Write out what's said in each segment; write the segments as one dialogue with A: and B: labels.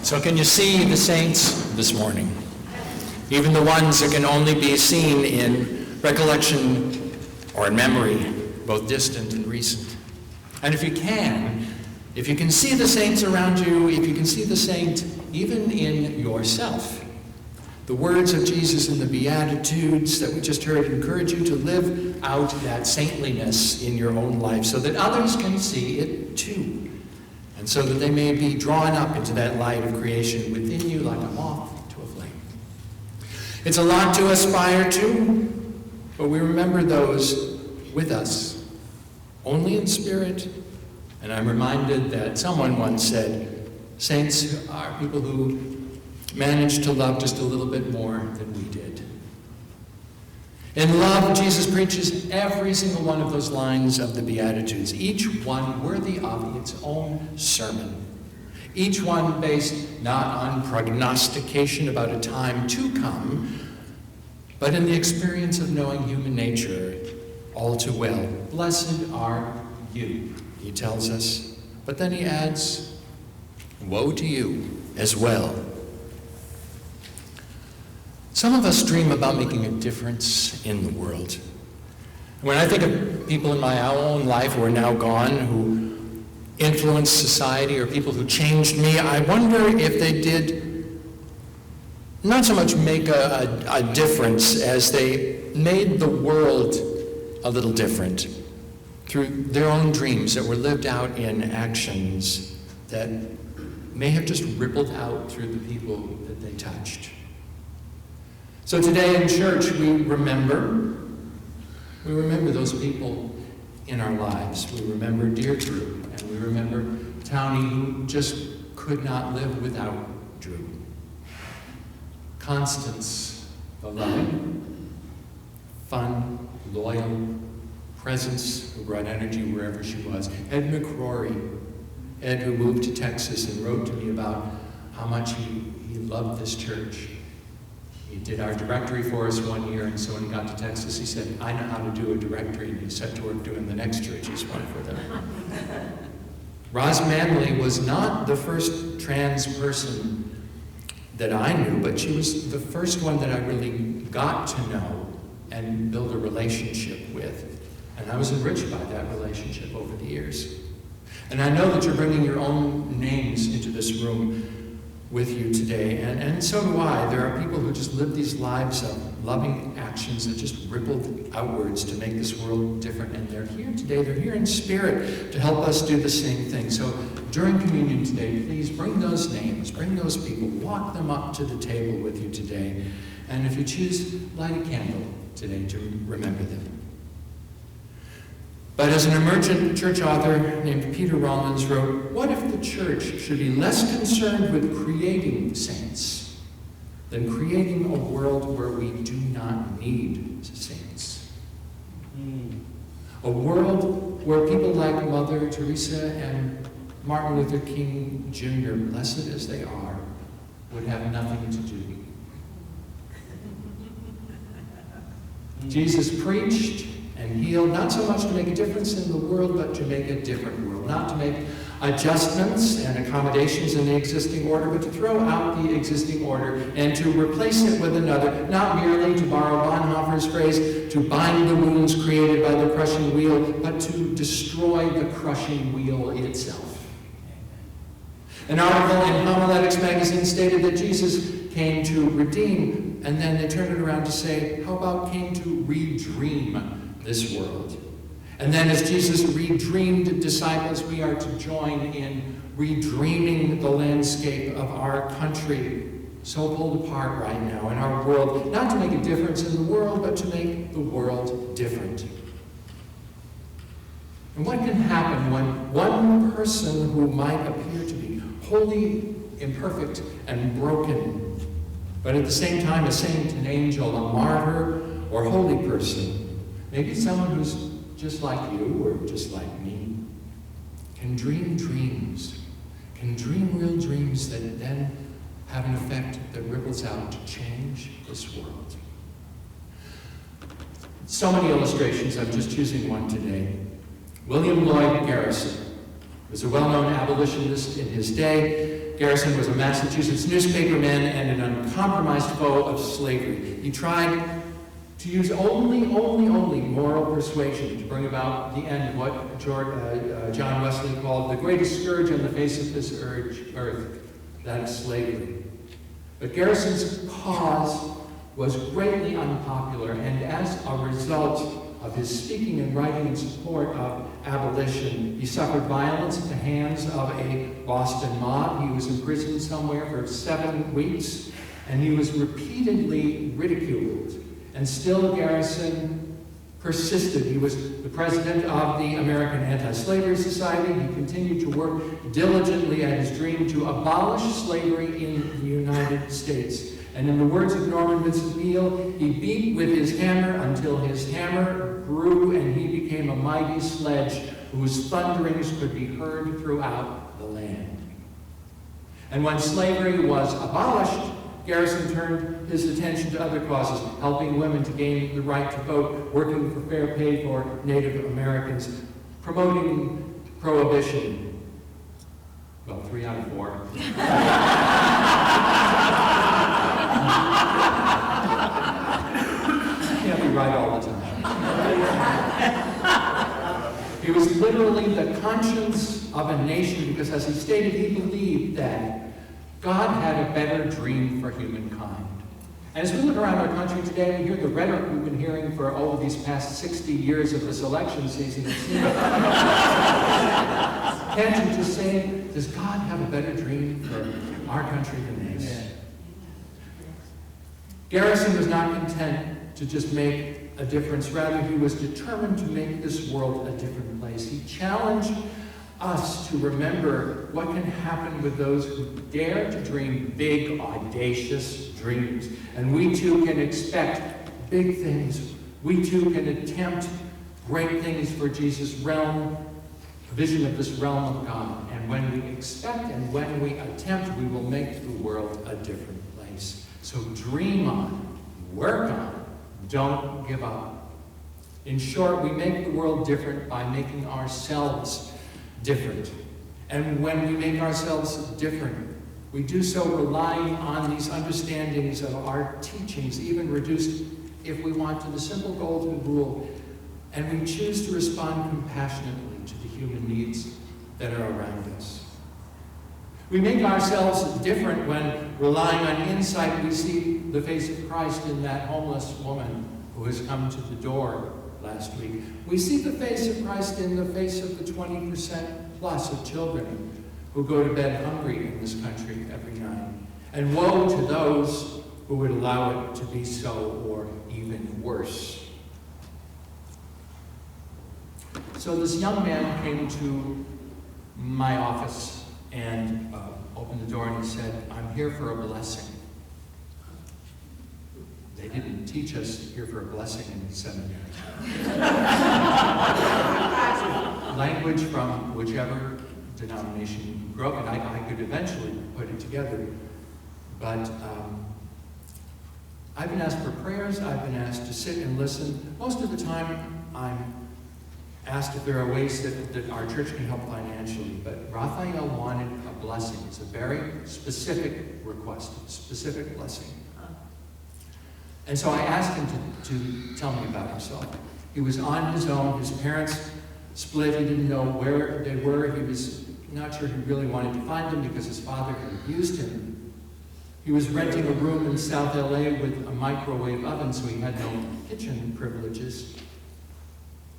A: So can you see the saints this morning? Even the ones that can only be seen in recollection or in memory, both distant and recent. And if you can see the saints around you, if you can see the saint even in yourself, the words of Jesus in the Beatitudes that we just heard encourage you to live out that saintliness in your own life so that others can see it too. And so that they may be drawn up into that light of creation within you like a moth to a flame. It's a lot to aspire to, but we remember those with us, only in spirit. And I'm reminded that someone once said, saints are people who manage to love just a little bit more than we did. In love, Jesus preaches every single one of those lines of the Beatitudes, each one worthy of its own sermon. Each one based not on prognostication about a time to come, but in the experience of knowing human nature all too well. Blessed are you, he tells us. But then he adds, woe to you as well. Some of us dream about making a difference in the world. When I think of people in my own life who are now gone, who influenced society, or people who changed me, I wonder if they did not so much make a difference as they made the world a little different through their own dreams that were lived out in actions that may have just rippled out through the people that they touched. So today in church, we remember those people in our lives. We remember dear Drew, and we remember Townie, who just could not live without Drew. Constance, the loving, fun, loyal presence who brought energy wherever she was. Ed McCrory, Ed who moved to Texas and wrote to me about how much he loved this church. He did our directory for us one year, and so when he got to Texas, he said, I know how to do a directory, and he set to work doing the next church's one for them. Roz Manley was not the first trans person that I knew, but she was the first one that I really got to know and build a relationship with. And I was enriched by that relationship over the years. And I know that you're bringing your own names into this room with you today, and so do I. There are people who just live these lives of loving actions that just rippled outwards to make this world different, and they're here today. They're here in spirit to help us do the same thing. So during communion today, please bring those names, bring those people, walk them up to the table with you today, and if you choose, light a candle today to remember them. But as an emergent church author named Peter Rollins wrote, what if the church should be less concerned with creating saints than creating a world where we do not need saints? A world where people like Mother Teresa and Martin Luther King Jr., blessed as they are, would have nothing to do. Jesus preached and healed, not so much to make a difference in the world, but to make a different world. Not to make adjustments and accommodations in the existing order, but to throw out the existing order and to replace it with another, not merely, to borrow Bonhoeffer's phrase, to bind the wounds created by the crushing wheel, but to destroy the crushing wheel itself. An article in Homiletics magazine stated that Jesus came to redeem, and then they turned it around to say, how about came to redream this world? And then as Jesus redreamed disciples, we are to join in redreaming the landscape of our country, so pulled apart right now in our world, not to make a difference in the world, but to make the world different. And what can happen when one person who might appear to be wholly imperfect and broken, but at the same time a saint, an angel, a martyr, or holy person, maybe someone who's just like you or just like me, can dream dreams, can dream real dreams that then have an effect that ripples out to change this world. So many illustrations, I'm just choosing one today. William Lloyd Garrison was a well-known abolitionist in his day. Garrison was a Massachusetts newspaperman and an uncompromised foe of slavery. He tried to use only moral persuasion to bring about the end of what John Wesley called the greatest scourge on the face of this earth, that is slavery. But Garrison's cause was greatly unpopular, and as a result of his speaking and writing in support of abolition, he suffered violence at the hands of a Boston mob. He was imprisoned somewhere for 7 weeks, and he was repeatedly ridiculed. And still Garrison persisted. He was the president of the American Anti-Slavery Society. He continued to work diligently at his dream to abolish slavery in the United States. And in the words of Norman Vincent Peale, he beat with his hammer until his hammer grew and he became a mighty sledge whose thunderings could be heard throughout the land. And when slavery was abolished, Garrison turned his attention to other causes, helping women to gain the right to vote, working for fair pay for Native Americans, promoting prohibition. Well, 3 out of 4. Can't be right all the time. He was literally the conscience of a nation because, as he stated, he believed that God had a better dream for humankind. And as we look around our country today, we hear the rhetoric we've been hearing for all of these past 60 years of this election season. Can't you just say, does God have a better dream for our country than this? Garrison was not content to just make a difference. Rather, he was determined to make this world a different place. He challenged us to remember what can happen with those who dare to dream big, audacious dreams. And we too can expect big things. We too can attempt great things for Jesus' realm, a vision of this realm of God. And when we expect and when we attempt, we will make the world a different place. So dream on, work on, don't give up. In short, we make the world different by making ourselves different. And when we make ourselves different, we do so relying on these understandings of our teachings, even reduced, if we want, to the simple golden rule. And we choose to respond compassionately to the human needs that are around us. We make ourselves different when, relying on insight, we see the face of Christ in that homeless woman who has come to the door last week. We see the face of Christ in the face of the 20% plus of children who go to bed hungry in this country every night. And woe to those who would allow it to be so, or even worse. So this young man came to my office and opened the door and he said, "I'm here for a blessing." They didn't teach us here for a blessing in the seminary. Language from whichever denomination you grew up in. I could eventually put it together. But I've been asked for prayers. I've been asked to sit and listen. Most of the time, I'm asked if there are ways that our church can help financially. But Raphael wanted a blessing. It's a very specific request, a specific blessing. And so I asked him to tell me about himself. He was on his own. His parents split. He didn't know where they were. He was not sure he really wanted to find them because his father had abused him. He was renting a room in South LA with a microwave oven, so he had no kitchen privileges.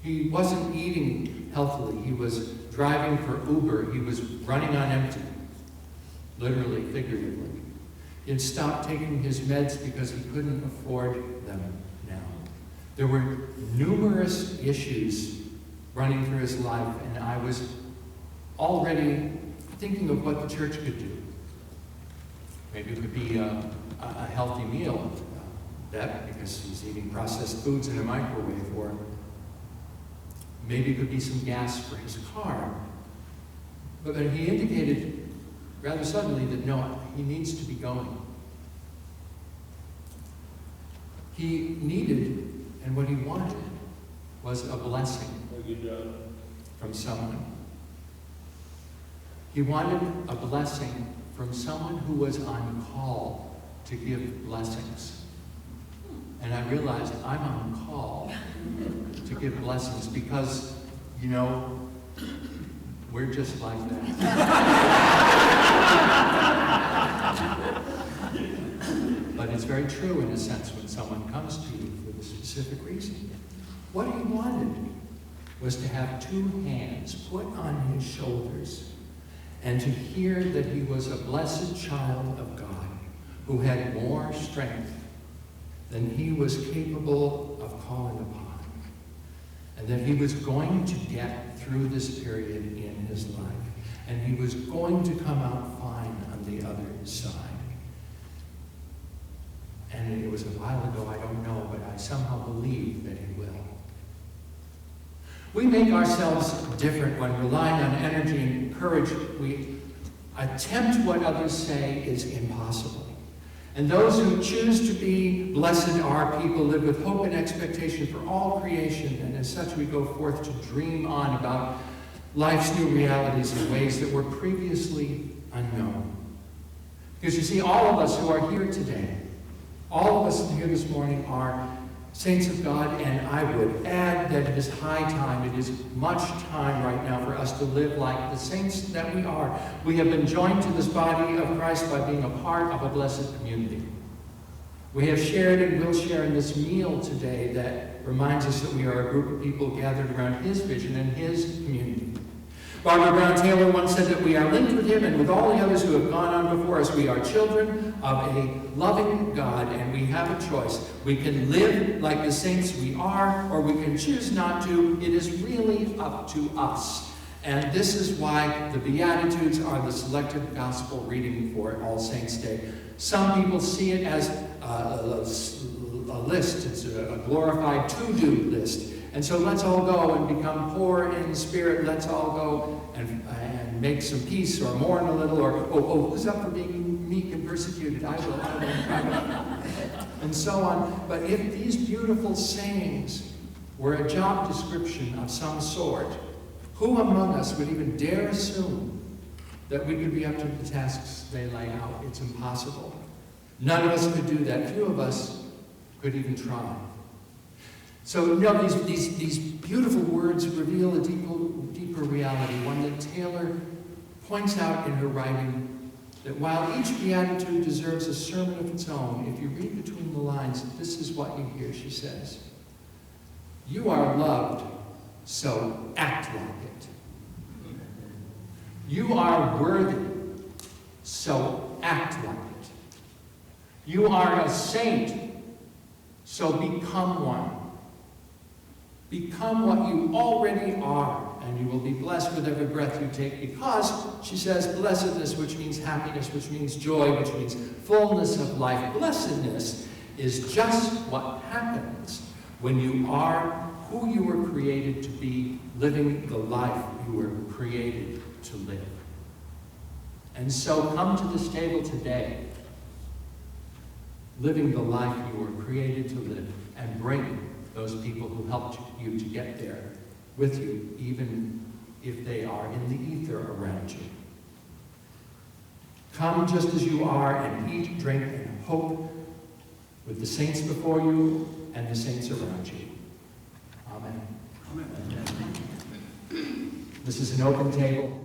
A: He wasn't eating healthily. He was driving for Uber. He was running on empty, literally, figuratively. He had stopped taking his meds because he couldn't afford them now. There were numerous issues running through his life, and I was already thinking of what the church could do. Maybe it could be a healthy meal, because he's eating processed foods in a microwave, or maybe it could be some gas for his car. But he indicated rather suddenly that no, he needs to be going. He needed, and what he wanted, was a blessing from someone. He wanted a blessing from someone who was on call to give blessings. And I realized I'm on call to give blessings because, you know, we're just like that. But it's very true in a sense when someone comes to you for the specific reason. What he wanted was to have two hands put on his shoulders and to hear that he was a blessed child of God who had more strength than he was capable of calling upon, and that he was going to get through this period in his life, and he was going to come out fine on the other side. And it was a while ago, I don't know, but I somehow believe that he will. We make ourselves different when relying on energy and courage. We attempt what others say is impossible. And those who choose to be blessed are people live with hope and expectation for all creation, and as such we go forth to dream on about life's new realities in ways that were previously unknown. Because you see, all of us who are here today, all of us here this morning are saints of God, and I would add that it is high time, it is much time right now for us to live like the saints that we are. We have been joined to this body of Christ by being a part of a blessed community. We have shared and will share in this meal today that reminds us that we are a group of people gathered around his vision and his community. Barbara Brown Taylor once said that we are linked with him and with all the others who have gone on before us. We are children of a loving God, and we have a choice. We can live like the saints we are, or we can choose not to. It is really up to us. And this is why the Beatitudes are the selected gospel reading for All Saints' Day. Some people see it as a list. It's a glorified to-do list. And so let's all go and become poor in spirit. Let's all go and make some peace, or mourn a little, or, who's up for being meek and persecuted? I will. And so on. But if these beautiful sayings were a job description of some sort, who among us would even dare assume that we could be up to the tasks they lay out? It's impossible. None of us could do that. Few of us could even try. So, these beautiful words reveal a deeper reality, one that Taylor points out in her writing, that while each beatitude deserves a sermon of its own, if you read between the lines, this is what you hear. She says, "You are loved, so act like it. You are worthy, so act like it. You are a saint, so become one. Become what you already are, and you will be blessed with every breath you take, because," she says, "blessedness, which means happiness, which means joy, which means fullness of life, blessedness is just what happens when you are who you were created to be, living the life you were created to live." And so come to this table today, living the life you were created to live, and bring those people who helped you to get there with you, even if they are in the ether around you. Come just as you are, and eat, drink, and hope with the saints before you and the saints around you. Amen. Amen. This is an open table.